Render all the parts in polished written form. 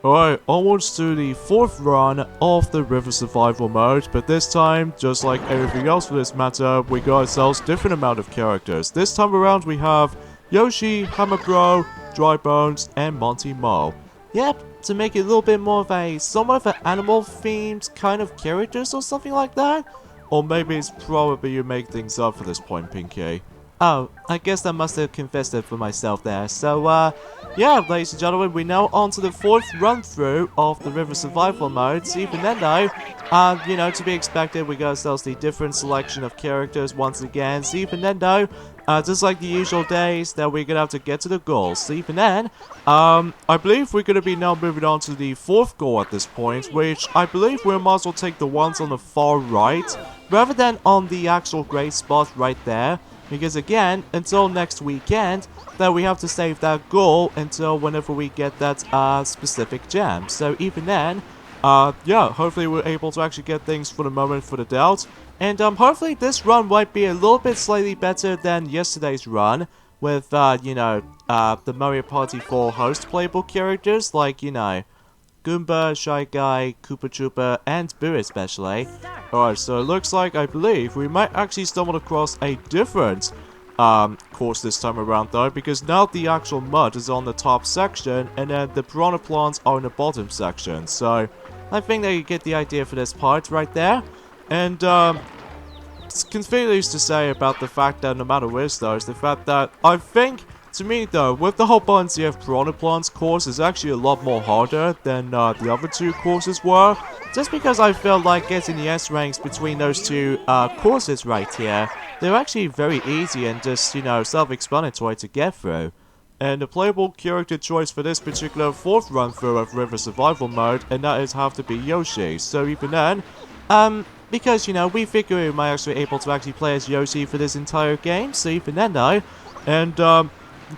Alright, onwards to the 4th run of the River Survival mode, but this time, just like everything else for this matter, we got ourselves different amount of characters. This time around we have Yoshi, Hammer Bro, Dry Bones, and Monty Mo. Yep, to make it a little bit more of a somewhat of an animal themed kind of characters or something like that? Or maybe it's probably you make things up for this point, Pinky. Oh, I guess I must have confessed it for myself there. So, yeah, ladies and gentlemen, we're now on to the 4th run-through of the River Survival mode. So even then, though, you know, to be expected, we got ourselves the different selection of characters once again. So even then, though, just like the usual days, that we're gonna have to get to the goal. So even then, I believe we're gonna be now moving on to the 4th goal at this point, which I believe we might as well take the ones on the far right, rather than on the actual grey spot right there. Because again, until next weekend, that we have to save that goal until whenever we get that specific gem. So even then, yeah, hopefully we're able to actually get things for the moment for the doubt. And hopefully this run might be a little bit slightly better than yesterday's run. With, you know, the Mario Party 4 host playable characters like, you know, Goomba, Shy Guy, Koopa Troopa, and Boo especially. Alright, so it looks like, I believe, we might actually stumble across a different course this time around though, because now the actual mud is on the top section, and then the piranha plants are in the bottom section. So, I think that you get the idea for this part right there. And, confused to say about the fact that no matter which though, is the fact that I think, to me though, with the whole BNCF Piranha Plants course is actually a lot more harder than the other two courses were. Just because I felt like getting the S ranks between those two courses right here, they're actually very easy and just, you know, self-explanatory to get through. And the playable character choice for this particular 4th run through of River Survival mode, and that is have to be Yoshi. So even then, because, you know, we figure we might actually be able to actually play as Yoshi for this entire game, so even then though, and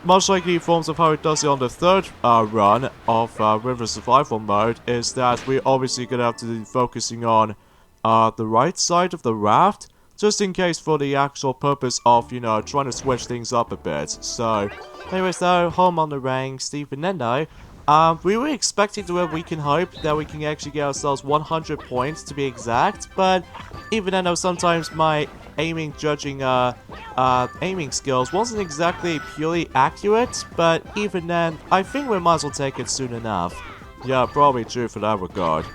much like the forms of how it does it on the 3rd run of River Survival mode, is that we're obviously going to have to be focusing on the right side of the raft, just in case for the actual purpose of, you know, trying to switch things up a bit. So, anyways though, home on the rank, Stephen Nendo. We were expecting to where we can hope that we can actually get ourselves 100 points to be exact, but even then though sometimes my aiming skills wasn't exactly purely accurate, but even then, I think we might as well take it soon enough. Yeah, probably true for that regard.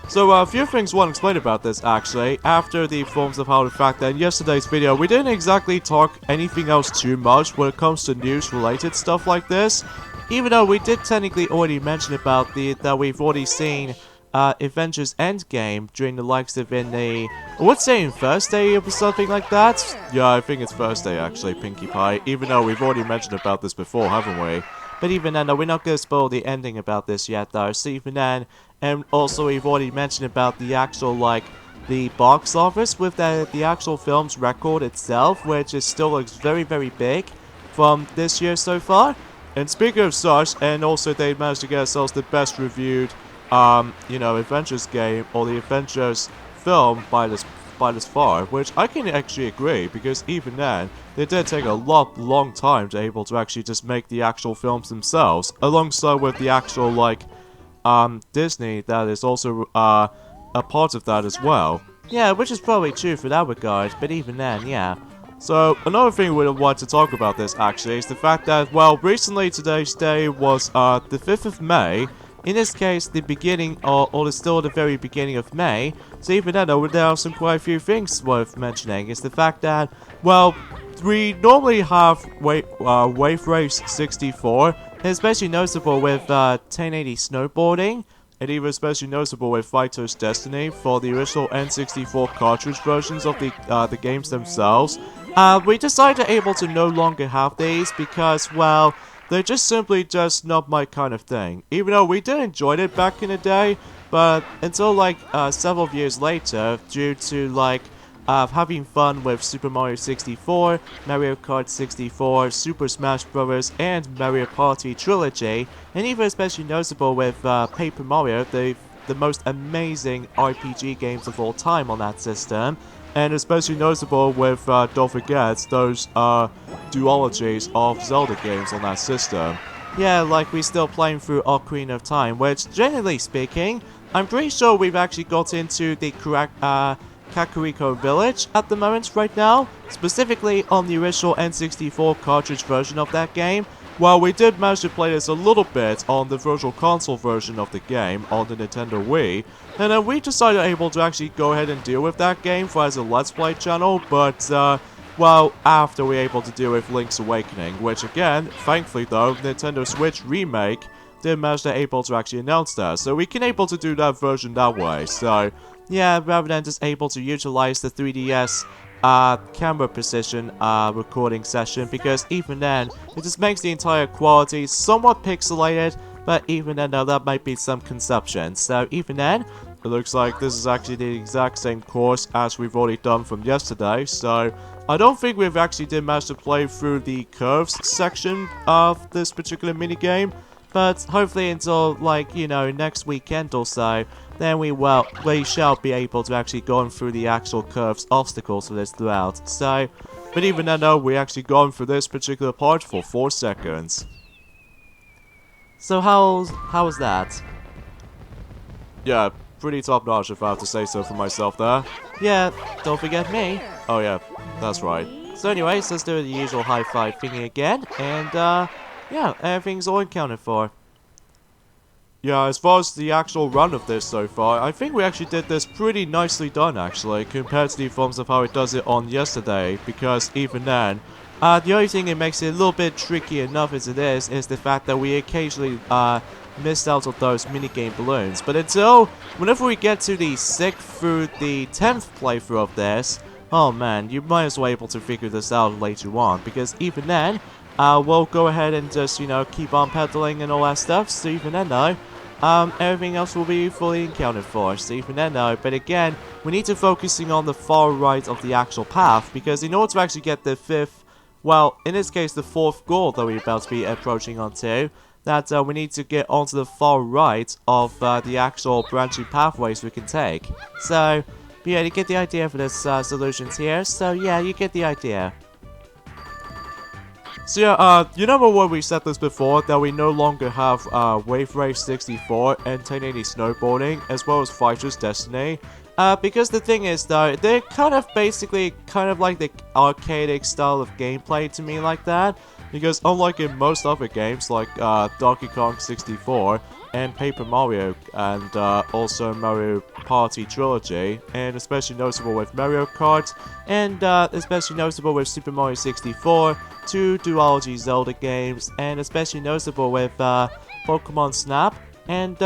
So, a few things I want to explain about this, actually, after the forms of how the fact that in yesterday's video, we didn't exactly talk anything else too much when it comes to news-related stuff like this, even though we did technically already mention about that we've already seen Avengers Endgame during the likes of in the, I would say in Thursday or something like that. Yeah, I think it's Thursday actually, Pinkie Pie, even though we've already mentioned about this before, haven't we? But even then, we're not going to spoil the ending about this yet though, so even then, and also we've already mentioned about the actual, like, the box office with the actual film's record itself, which is still looks very, very big from this year so far. And speaking of such, and also they managed to get ourselves the best reviewed you know, Avengers game, or the Avengers film by this far, which I can actually agree, because even then, they did take a long time to able to actually just make the actual films themselves, alongside with the actual, like, Disney that is also, a part of that as well. Yeah, which is probably true for that regard, but even then, yeah. So, another thing we want to talk about this, actually, is the fact that, well, recently today's day was, the 5th of May, in this case, the beginning, or still the very beginning of May, so even then, there are quite a few things worth mentioning, is the fact that, well, we normally have Wave Race 64, and especially noticeable with 1080 snowboarding, and even especially noticeable with Fighters Destiny for the original N64 cartridge versions of the games themselves. We decided able to no longer have these because, well, they're just simply just not my kind of thing. Even though we did enjoy it back in the day, but until like several years later, due to like having fun with Super Mario 64, Mario Kart 64, Super Smash Bros., and Mario Party Trilogy, and even especially noticeable with Paper Mario, the most amazing RPG games of all time on that system. And especially noticeable with, don't forget, those duologies of Zelda games on that system. yeah, like we're still playing through Ocarina of Time, which, generally speaking, I'm pretty sure we've actually got into the Kakariko Village at the moment right now, specifically on the original N64 cartridge version of that game. Well, we did manage to play this a little bit on the Virtual Console version of the game on the Nintendo Wii, and then we decided able to actually go ahead and deal with that game for as a Let's Play channel, but well, after we're able to deal with Link's Awakening, which again, thankfully though, Nintendo Switch Remake did manage to able to actually announce that, so we can able to do that version that way, so yeah, rather than just able to utilize the 3DS camera precision recording session, because even then, it just makes the entire quality somewhat pixelated, but even then, that might be some consumption, so even then, it looks like this is actually the exact same course as we've already done from yesterday, so I don't think we've actually did manage to play through the curves section of this particular minigame, but hopefully until, like, you know, next weekend or so, then we shall be able to actually go through the actual curves obstacles for this throughout, so, but even then though, we actually gone through this particular part for 4 seconds. So how was that? Yeah, pretty top notch if I have to say so for myself there. Yeah, don't forget me. Oh yeah, that's right. So anyways, let's do the usual high five thingy again, and yeah, everything's all accounted for. Yeah, as far as the actual run of this so far, I think we actually did this pretty nicely done actually, compared to the forms of how it does it on yesterday, because even then, the only thing that makes it a little bit tricky enough as it is the fact that we occasionally missed out on those minigame balloons. But until, whenever we get to the 6th through the 10th playthrough of this, oh man, you might as well be able to figure this out later on, because even then, we'll go ahead and just, you know, keep on pedaling and all that stuff, so even then though, everything else will be fully accounted for, so even then though, but again, we need to focusing on the far right of the actual path, because in order to actually get the 5th, well, in this case the 4th goal that we're about to be approaching onto, that we need to get onto the far right of the actual branching pathways we can take. So, yeah, you get the idea for this solutions here, so yeah, you get the idea. So yeah, you remember when we said this before, that we no longer have Wave Race 64 and 1080 Snowboarding, as well as Fighter's Destiny? Because the thing is though, they're kind of basically kind of like the arcadic style of gameplay to me like that. Because unlike in most other games like Donkey Kong 64 and Paper Mario and also Mario Party Trilogy, and especially noticeable with Mario Kart, and especially noticeable with Super Mario 64, 2 Duology Zelda games, and especially noticeable with Pokemon Snap, and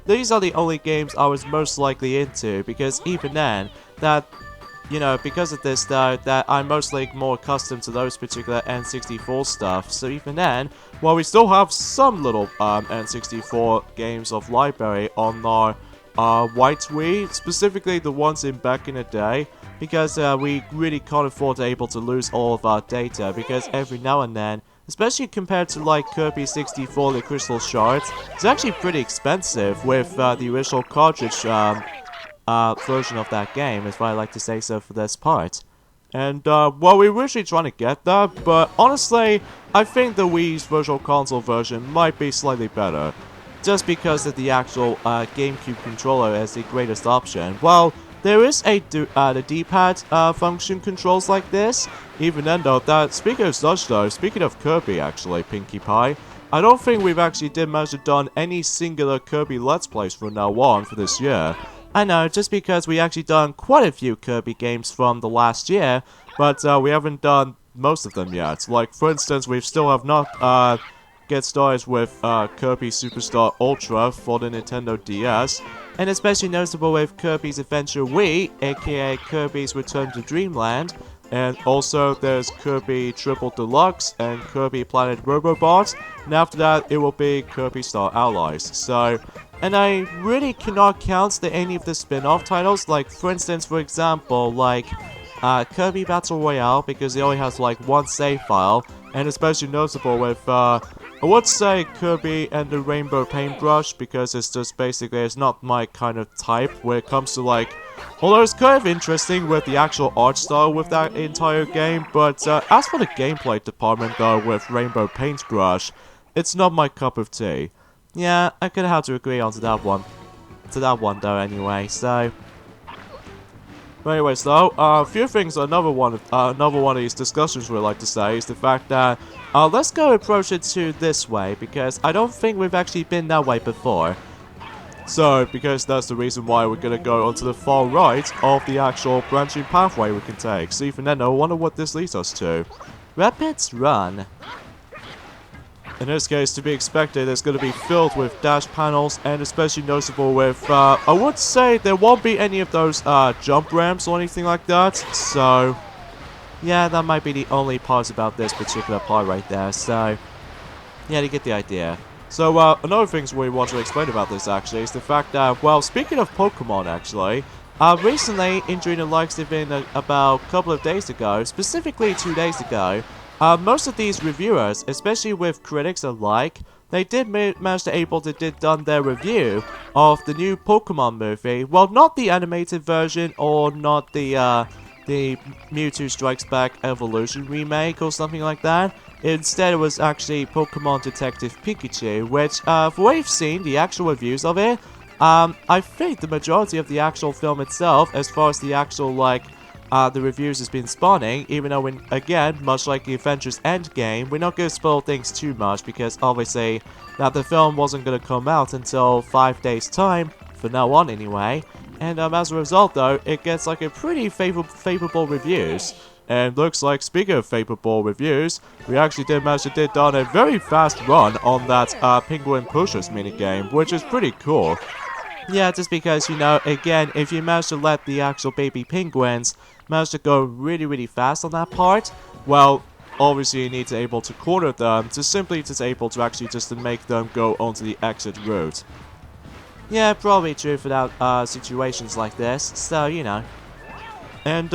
these are the only games I was most likely into, because even then, that, you know, because of this though, that I'm mostly more accustomed to those particular N64 stuff, so even then, while we still have some little N64 games of library on our White Wii, specifically the ones in back in the day, because we really can't afford to able to lose all of our data, because every now and then, especially compared to like Kirby 64 The Crystal Shards, it's actually pretty expensive with the original cartridge version of that game, is what I like to say so for this part. And, well, we were actually trying to get that, but honestly, I think the Wii's Virtual Console version might be slightly better. Just because of the actual GameCube controller as the greatest option. Well, there is the D-pad function controls like this. Even then though, speaking of such though, speaking of Kirby actually, Pinkie Pie, I don't think we've actually did manage to done any singular Kirby Let's Plays from now on for this year. I know, just because we actually done quite a few Kirby games from the last year, but we haven't done most of them yet. Like, for instance, we still have not get started with Kirby Superstar Ultra for the Nintendo DS, and especially noticeable with Kirby's Adventure Wii, aka Kirby's Return to Dreamland, and also there's Kirby Triple Deluxe and Kirby Planet Robobot, and after that it will be Kirby Star Allies. So, and I really cannot count any of the spin-off titles, like for instance, for example, like Kirby Battle Royale, because it only has like one save file, and especially noticeable with I would say Kirby and the Rainbow Paintbrush, because it's just basically, it's not my kind of type when it comes to like, although it's kind of interesting with the actual art style with that entire game, but as for the gameplay department though with Rainbow Paintbrush, it's not my cup of tea. Yeah, I could have to agree on to that one. To that one though anyway, so... But anyways though, a few things, another one of these discussions we'd like to say is the fact that, let's go approach it to this way, because I don't think we've actually been that way before. So, because that's the reason why we're gonna go onto the far right of the actual branching pathway we can take. So even then, I wonder what this leads us to. Rapids Run. In this case, to be expected, it's going to be filled with dash panels, and especially noticeable with, I would say there won't be any of those, jump ramps or anything like that, so, yeah, that might be the only part about this particular part right there, so, yeah, you get the idea. So, another thing we want to explain about this, actually, is the fact that, well, speaking of Pokemon, actually, recently, during the likes event about a couple of days ago, specifically 2 days ago, most of these reviewers, especially with critics alike, they did manage to able to done their review of the new Pokemon movie. Well, not the animated version or not the Mewtwo Strikes Back Evolution remake or something like that. Instead, it was actually Pokemon Detective Pikachu, which, for what you've seen, the actual reviews of it, I think the majority of the actual film itself, as far as the actual, like, the reviews has been spawning, even though, again, much like the Avengers Endgame, we're not going to spoil things too much, because obviously, that the film wasn't going to come out until 5 days' time, from now on anyway, and as a result, though, it gets like a pretty favorable reviews. And looks like, speaking of favorable reviews, we actually did manage to did a very fast run on that Penguin Pushers minigame, which is pretty cool. Yeah, just because, you know, again, if you manage to let the actual baby penguins manage to go really fast on that part, well, obviously you need to able to corner them to simply just able to actually just to make them go onto the exit route. Yeah, probably true for that situations like this, so, you know. And,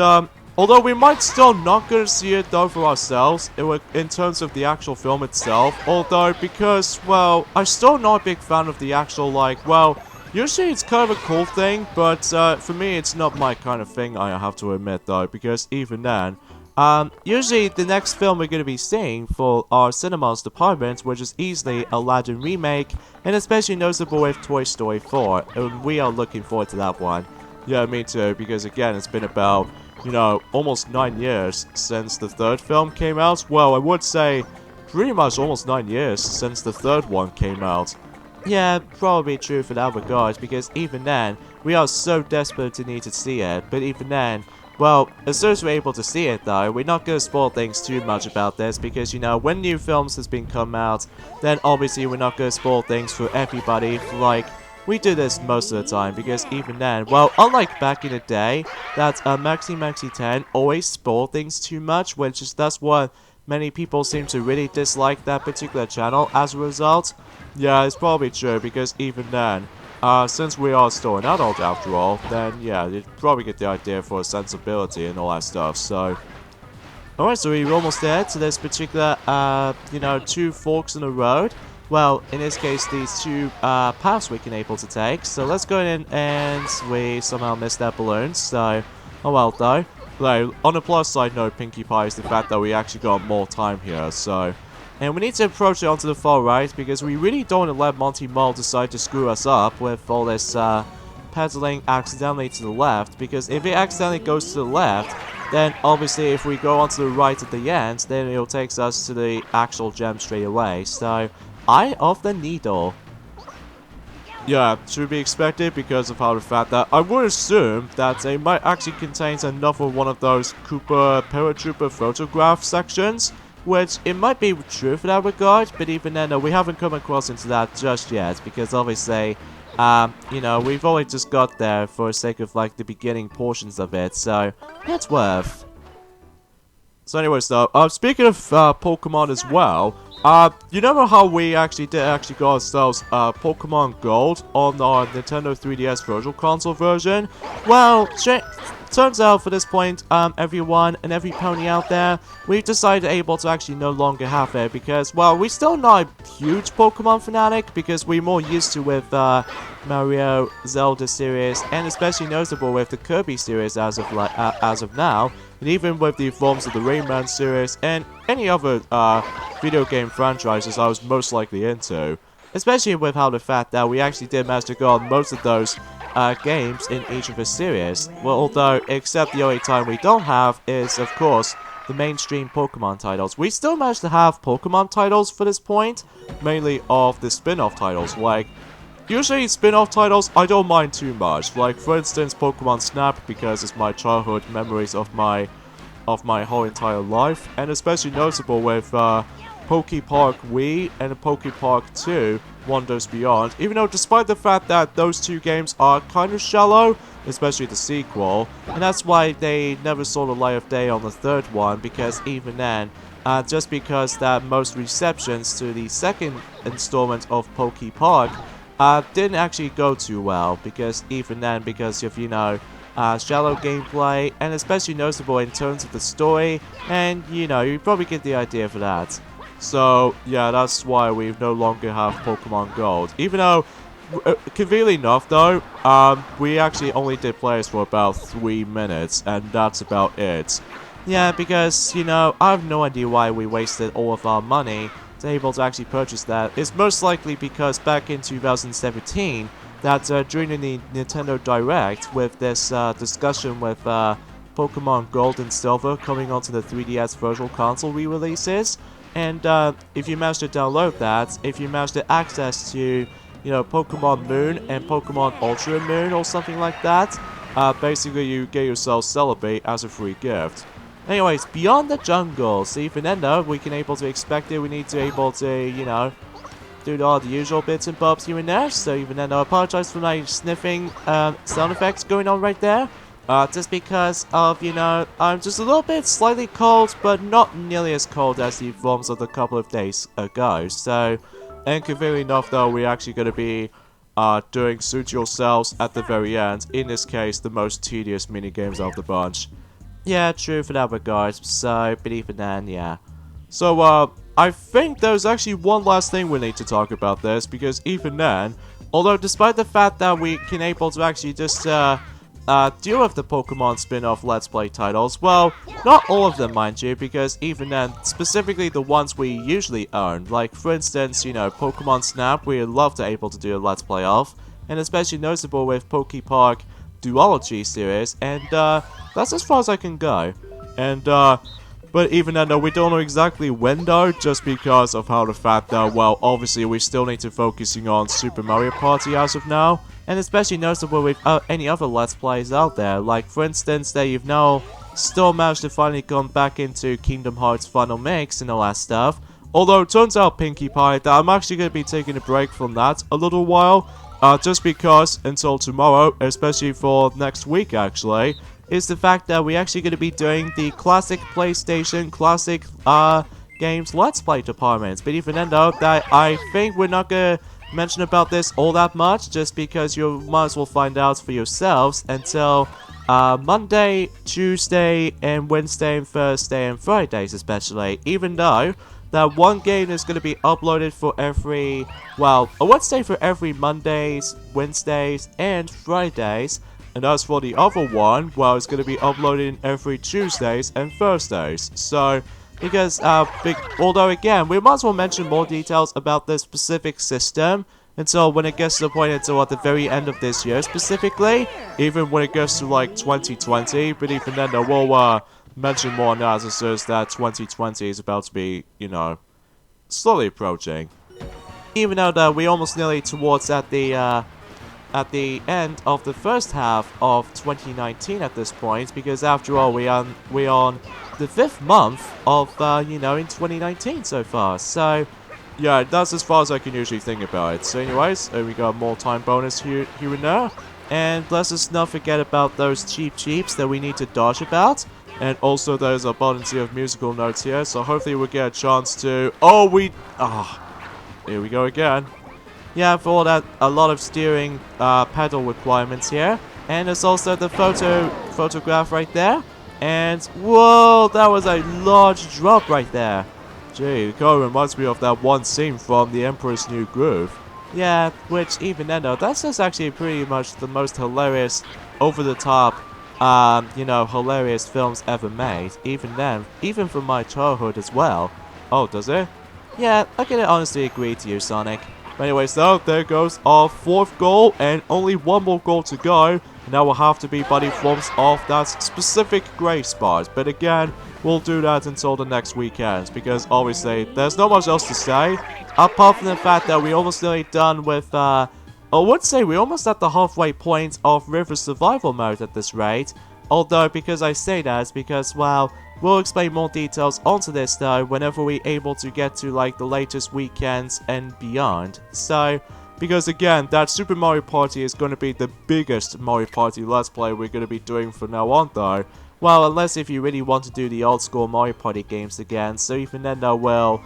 although we might still not gonna see it though for ourselves, in terms of the actual film itself, although because, well, I'm still not a big fan of the actual, like, well, usually it's kind of a cool thing, but for me it's not my kind of thing, I have to admit though, because even then, usually the next film we're going to be seeing for our cinemas department, which is easily Aladdin remake, and especially noticeable with Toy Story 4, and we are looking forward to that one. Yeah, me too, because again, it's been about, you know, almost 9 years since the third film came out. Well, I would say pretty much almost 9 years since the third one came out. Yeah, probably true for that regard, because even then, we are so desperate to need to see it, but even then, well, as soon as we're able to see it though, we're not going to spoil things too much about this, because, you know, when new films has been come out, then obviously we're not going to spoil things for everybody, like, we do this most of the time, because even then, well, unlike back in the day, that Maxi 10 always spoil things too much, which is, that's what many people seem to really dislike that particular channel as a result. Yeah, it's probably true, because even then, since we are still an adult after all, then yeah, you'd probably get the idea for sensibility and all that stuff, so... Alright, so we're almost there to this particular, you know, 2 forks in the road. Well, in this case, these 2 paths we can able to take, so let's go in, and we somehow missed that balloon, so... Oh well, though. Like, on the plus side note, Pinkie Pie, is the fact that we actually got more time here, so... And we need to approach it onto the far right, because we really don't want to let Monty Mole decide to screw us up with all this, pedaling accidentally to the left, because if it accidentally goes to the left, then obviously if we go onto the right at the end, then it'll take us to the actual gem straight away, so... Eye of the Needle. Yeah, should be expected because of how the fact that I would assume that it might actually contain another one of those Koopa Paratrooper photograph sections, which it might be true for that regard, but even then, we haven't come across into that just yet, because obviously, you know, we've only just got there for the sake of, like, the beginning portions of it, so, it's worth. So anyways though, speaking of Pokemon as well, you know how we actually got ourselves Pokemon Gold on our Nintendo 3DS Virtual Console version? Well, turns out for this point, everyone and every pony out there, we've decided able to actually no longer have it because, well, we're still not a huge Pokemon fanatic because we're more used to with Mario, Zelda series, and especially notable with the Kirby series as of now, and even with the forms of the Rayman series and any other video game franchises I was most likely into. Especially with how the fact that we actually did manage to go on most of those games in each of the series. Well, although, except the only time we don't have is, of course, the mainstream Pokemon titles. We still managed to have Pokemon titles for this point, mainly of the spin-off titles. Like, usually spin-off titles, I don't mind too much. Like, for instance, Pokemon Snap, because it's my childhood memories of my whole entire life, and especially notable with Pokepark Wii and Pokepark 2 Wonders Beyond, even though despite the fact that those two games are kind of shallow, especially the sequel, and that's why they never saw the light of day on the third one, because even then, just because that most receptions to the second installment of Pokepark didn't actually go too well, because even then, because of, you know, shallow gameplay, and especially noticeable in terms of the story, and, you know, you probably get the idea for that. So, yeah, that's why we no longer have Pokemon Gold. Even though, conveniently enough though, we actually only did play this for about 3 minutes, and that's about it. Yeah, because, you know, I have no idea why we wasted all of our money to be able to actually purchase that. It's most likely because back in 2017, that during the Nintendo Direct, with this discussion with Pokemon Gold and Silver coming onto the 3DS Virtual Console re-releases, and if you manage to download that, if you manage to access to, you know, Pokemon Moon and Pokemon Ultra Moon or something like that, basically you get yourself Celebi as a free gift. Anyways, beyond the jungle, see, for Nendo, we can able to expect it, we need to able to, you know, do all the usual bits and bobs here and there, so even then I apologize for my sniffing sound effects going on right there. Just because of, you know, I'm just a little bit slightly cold, but not nearly as cold as the forms of a couple of days ago. So, and conveniently enough though, we're actually going to be doing Suit Yourselves at the very end. In this case, the most tedious minigames of the bunch. Yeah, true for that regard. So, but even then, yeah. So, I think there's actually one last thing we need to talk about this, because even then, although despite the fact that we can able to actually just, deal with the Pokemon spin-off Let's Play titles, well, not all of them, mind you, because even then, specifically the ones we usually own, like, for instance, you know, Pokemon Snap, we'd love to able to do a Let's Play of, and especially noticeable with Pokepark Duology series, and, that's as far as I can go. And, but even then, though, we don't know exactly when, though, just because of how the fact that, well, obviously we still need to focusing on Super Mario Party as of now, and especially noticeable with any other Let's Plays out there, like, for instance, that you've now still managed to finally come back into Kingdom Hearts Final Mix and all that stuff, although it turns out, Pinkie Pie, that I'm actually going to be taking a break from that a little while, just because, until tomorrow, especially for next week, actually, is the fact that we're actually going to be doing the classic PlayStation classic games Let's Play departments. But even then though, that I think we're not going to mention about this all that much, just because you might as well find out for yourselves until Monday, Tuesday, and Wednesday, and Thursday, and Fridays especially. Even though that one game is going to be uploaded for every, well, I would say for every Mondays, Wednesdays, and Fridays. And as for the other one, well, it's going to be uploaded every Tuesdays and Thursdays. So, because, although again, we might as well mention more details about this specific system until when it gets to the point until at the very end of this year specifically, even when it gets to like 2020, but even then, we'll mention more analysis that 2020 is about to be, you know, slowly approaching. Even though that we almost nearly towards at the end of the first half of 2019 at this point, because after all, we're on the 5th month of, you know, in 2019 so far. So, yeah, that's as far as I can usually think about it. So anyways, we got more time bonus here and there. And let's just not forget about those cheaps that we need to dodge about. And also there's abundance of musical notes here, so hopefully we'll get a chance to... here we go again. Yeah, for that, a lot of steering pedal requirements here. And there's also the photo photograph right there. And, whoa, that was a large drop right there. Gee, it kind of reminds me of that one scene from The Emperor's New Groove. Yeah, which even then though, that's just actually pretty much the most hilarious, over-the-top, hilarious films ever made. Even then, even from my childhood as well. Oh, does it? Yeah, I can honestly agree to you, Sonic. But anyways though, there goes our 4th goal, and only one more goal to go. Now we'll have to be buddy forms off that specific gray spot. But again, we'll do that until the next weekend, because obviously there's not much else to say. Apart from the fact that we almost nearly done with, I would say we're almost at the halfway point of River Survival Mode at this rate. Although, because I say that, is because, well, we'll explain more details onto this though whenever we're able to get to like the latest weekends and beyond. So, because again, that Super Mario Party is going to be the biggest Mario Party Let's Play we're going to be doing from now on though. Well, unless if you really want to do the old school Mario Party games again, so even then that will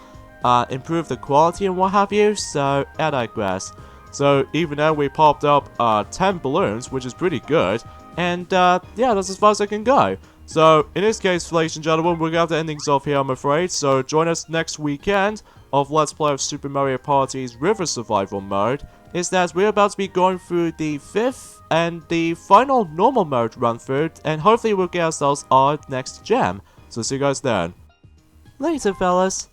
improve the quality and what have you, so I digress. So even then we popped up 10 balloons, which is pretty good, and yeah, that's as far as I can go. So in this case, ladies and gentlemen, we're going to have to end things off here, I'm afraid, so join us next weekend of Let's Play of Super Mario Party's River Survival Mode. Is that we're about to be going through the 5th and the final normal mode run through, and hopefully we'll get ourselves our next gem. So see you guys then. Later, fellas.